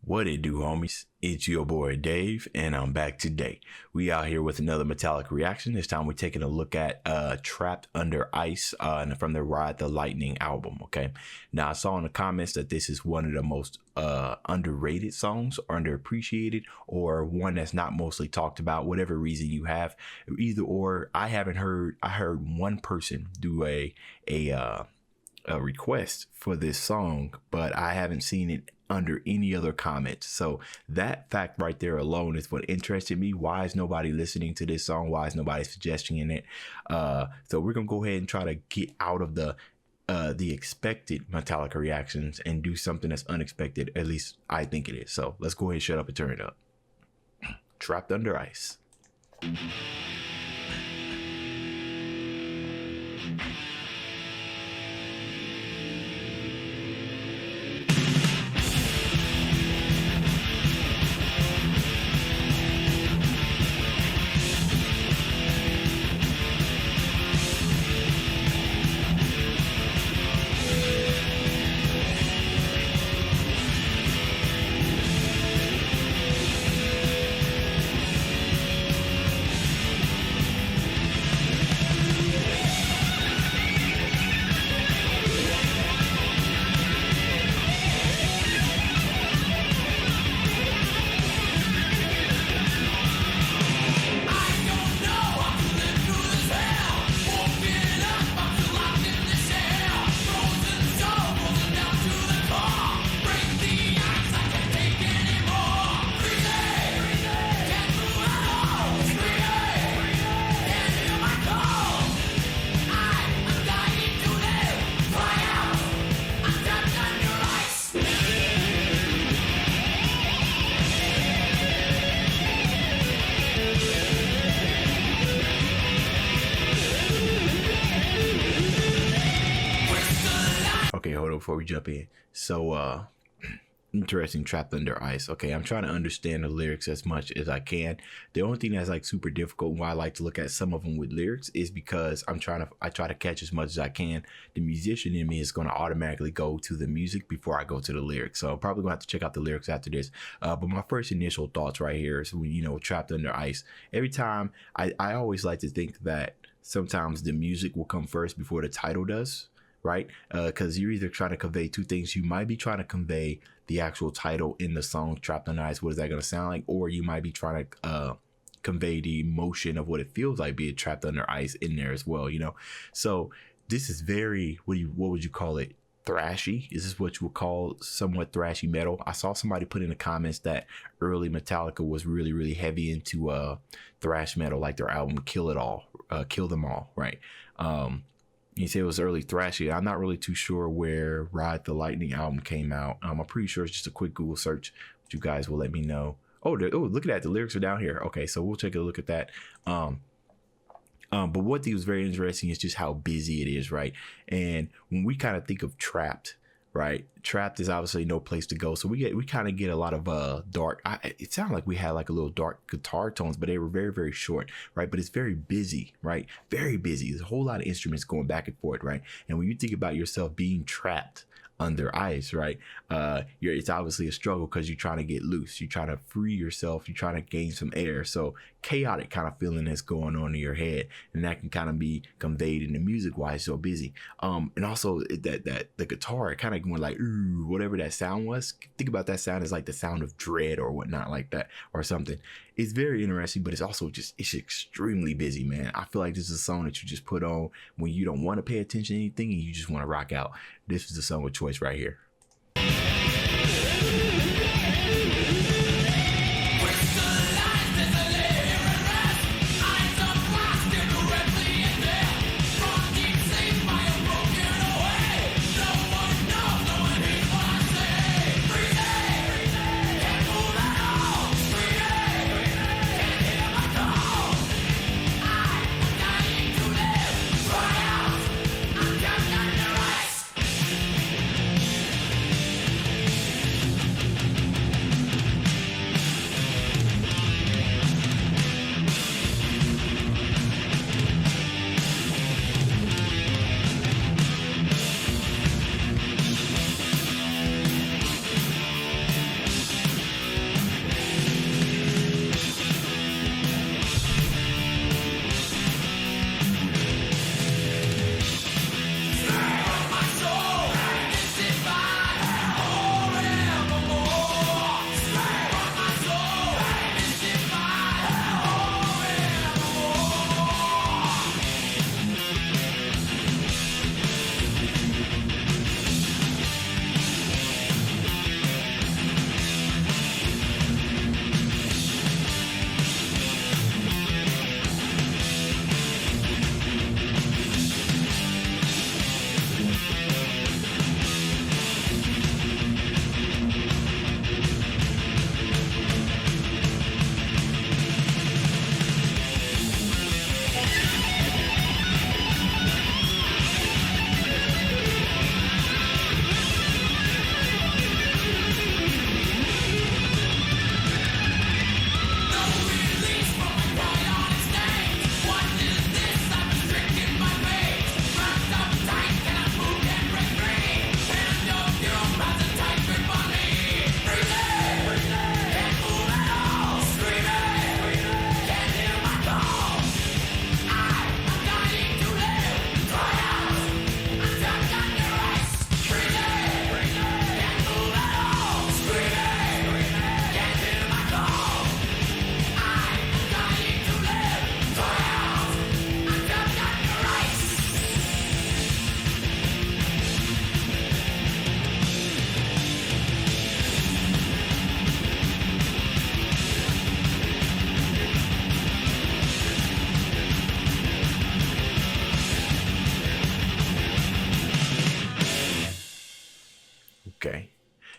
What it do, homies? It's your boy Dave, and I'm back today. We out here with another Metallica reaction. This time we're taking a look at Trapped Under Ice from the Ride the Lightning album, okay? Now, I saw in the comments that this is one of the most underrated songs, or underappreciated, or one that's not mostly talked about, whatever reason you have. Either or, I heard one person do a request for this song, but I haven't seen it under any other comments. So that fact right there alone is what interested me. Why is nobody listening to this song? Why is nobody suggesting it? So we're gonna go ahead and try to get out of the expected Metallica reactions and do something that's unexpected. At least I think it is. So let's go ahead and shut up and turn it up. Trapped Under Ice. Okay, hold on before we jump in. So, interesting, Trapped Under Ice. Okay, I'm trying to understand the lyrics as much as I can. The only thing that's like super difficult, why I like to look at some of them with lyrics, is because I try to catch as much as I can. The musician in me is going to automatically go to the music before I go to the lyrics. So I'm probably going to have to check out the lyrics after this. But my first initial thoughts right here is, when, you know, Trapped Under Ice. Every time, I always like to think that sometimes the music will come first before the title does. Right? Because you're either trying to convey two things. You might be trying to convey the actual title in the song, Trapped Under Ice. What is that going to sound like? Or you might be trying to convey the emotion of what it feels like being trapped under ice in there as well, you know? So this is very, what would you call it? Thrashy? Is this what you would call somewhat thrashy metal? I saw somebody put in the comments that early Metallica was really, really heavy into thrash metal, like their album Kill Them All, right? He said it was early thrashy. I'm not really too sure where Ride the Lightning album came out. I'm pretty sure it's just a quick Google search, but you guys will let me know. Oh, look at that. The lyrics are down here. Okay, so we'll take a look at that. But what was very interesting is just how busy it is, right? And when we kind of think of Trapped, right? Trapped is obviously no place to go. So we kind of get a lot of dark. It sounded like we had like a little dark guitar tones, but they were very, very short, right? But it's very busy, right? Very busy. There's a whole lot of instruments going back and forth, right? And when you think about yourself being trapped under ice, right? It's obviously a struggle because you're trying to get loose. You're trying to free yourself. You're trying to gain some air. So chaotic kind of feeling that's going on in your head, and that can kind of be conveyed in the music why it's so busy. And also that the guitar kind of going like, ooh, whatever that sound was. Think about that sound as like the sound of dread or whatnot like that or something. It's very interesting, but it's also it's extremely busy, man. I feel like this is a song that you just put on when you don't want to pay attention to anything and you just want to rock out. This is the song of choice right here.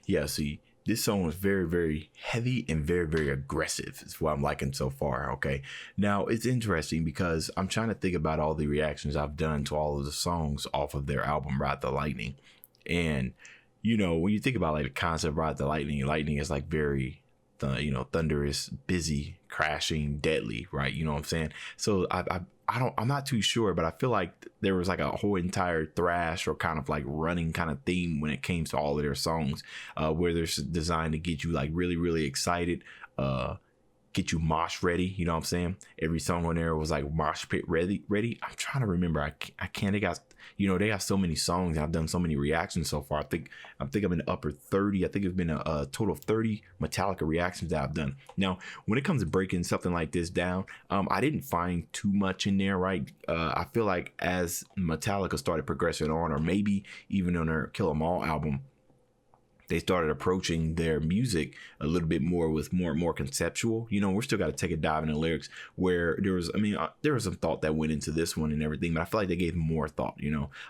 Yeah, see, this song was very, very heavy and very, very aggressive. Is what I'm liking so far. Okay. Now it's interesting because I'm trying to think about all the reactions I've done to all of the songs off of their album Ride the Lightning. And, you know, when you think about like the concept of Ride the Lightning, lightning is like very, thunderous, busy, crashing, deadly, right? You know what I'm saying? So I'm not too sure, but I feel like there was like a whole entire thrash or kind of like running kind of theme when it came to all of their songs, where they're designed to get you like really, really excited, get you mosh ready. You know what I'm saying? Every song on there was like mosh pit ready. I'm trying to remember. I can't. They got, they have so many songs. I've done so many reactions so far. I think I'm in the upper 30. I think it's been a total of 30 Metallica reactions that I've done. Now, when it comes to breaking something like this down, I didn't find too much in there, right? I feel like as Metallica started progressing on, or maybe even on their Kill 'Em All album, they started approaching their music a little bit more with more conceptual. We're still got to take a dive in the lyrics where there was some thought that went into this one and everything, but I feel like they gave more thought.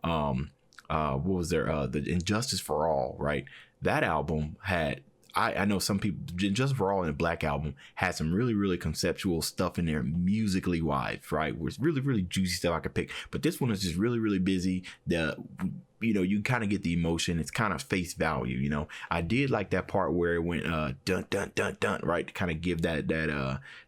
What was there? The Injustice for All, right? That album had, I know some people, Injustice for All and the Black Album had some really, really conceptual stuff in there musically wise, right? Where it's really, really juicy stuff I could pick. But this one is just really, really busy. You kind of get the emotion. It's kind of face value, I did like that part where it went dun dun dun dun, right? To kind of give that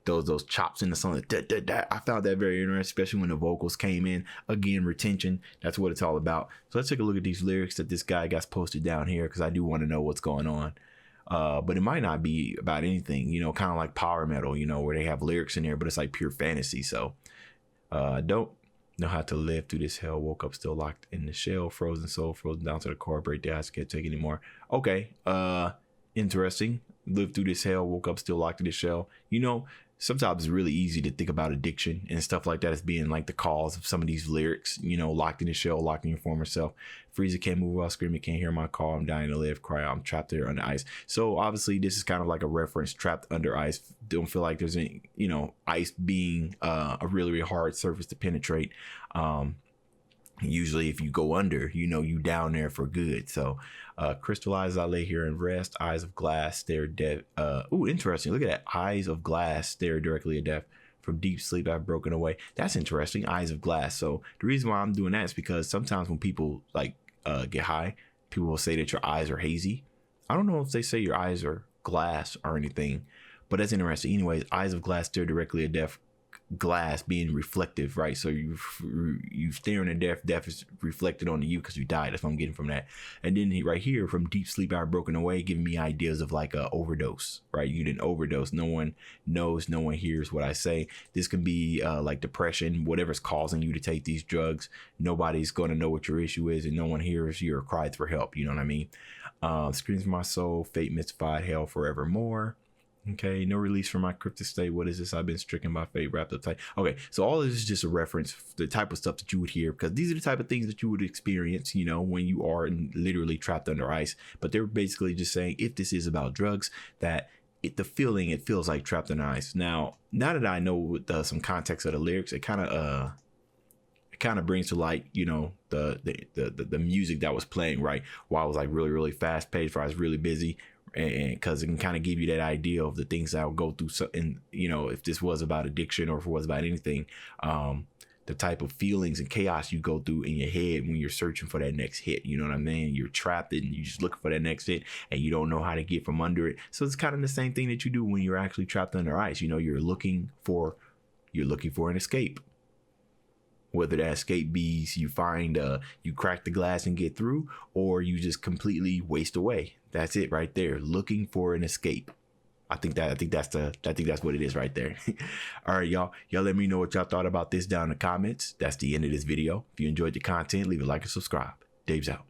those chops in the song. Dun, dun, dun. I found that very interesting, especially when the vocals came in. Again, retention. That's what it's all about. So let's take a look at these lyrics that this guy got posted down here, because I do want to know what's going on. But it might not be about anything, kind of like power metal, where they have lyrics in there, but it's like pure fantasy. So don't know how to live through this hell. Woke up still locked in the shell. Frozen soul, frozen down to the core. Break the ice, can't take anymore. Okay. Interesting. Lived through this hell. Woke up still locked in the shell. Sometimes it's really easy to think about addiction and stuff like that as being like the cause of some of these lyrics, locked in the shell, locked in your former self. Freezer can't move while screaming, can't hear my call. I'm dying to live, cry out, I'm trapped there under ice. So obviously this is kind of like a reference, trapped under ice. Don't feel like there's any, ice being a really, really hard surface to penetrate. Usually if you go under, you down there for good. So crystallized, I lay here and rest. Eyes of glass stare death. Interesting. Look at that. Eyes of glass stare directly at death. From deep sleep I've broken away. That's interesting. Eyes of glass. So the reason why I'm doing that is because sometimes when people get high, people will say that your eyes are hazy. I don't know if they say your eyes are glass or anything, but that's interesting. Anyways, eyes of glass stare directly at death. Glass being reflective, right? So you staring at death is reflected onto you because you died. That's what I'm getting from that. And then right here, from deep sleep I've broken away, giving me ideas of like a overdose, right? You didn't overdose. No one knows, no one hears what I say. This can be like depression, whatever's causing you to take these drugs. Nobody's going to know what your issue is, and no one hears your cries for help. You know what I mean? Screams my soul, fate mystified, hell forevermore. Okay, no release from my cryptic state. What is this? I've been stricken by fate, wrapped up tight. Okay, so all of this is just a reference, the type of stuff that you would hear, because these are the type of things that you would experience, when you are literally trapped under ice. But they're basically just saying, if this is about drugs, that it feels like trapped under ice. Now that I know with some context of the lyrics, it kind of brings to light, the music that was playing, right? While I was like really, really fast paced, while I was really busy. And because it can kind of give you that idea of the things that I would go through. So, and if this was about addiction or if it was about anything, the type of feelings and chaos you go through in your head when you're searching for that next hit. You know what I mean? You're trapped and you're just looking for that next hit and you don't know how to get from under it. So it's kind of the same thing that you do when you're actually trapped under ice. You're looking for an escape. Whether that escape be you find you crack the glass and get through, or you just completely waste away. That's it right there. Looking for an escape. I think that's what it is right there. All right, y'all let me know what y'all thought about this down in the comments. That's the end of this video. If you enjoyed the content, leave a like and subscribe. Dave's out.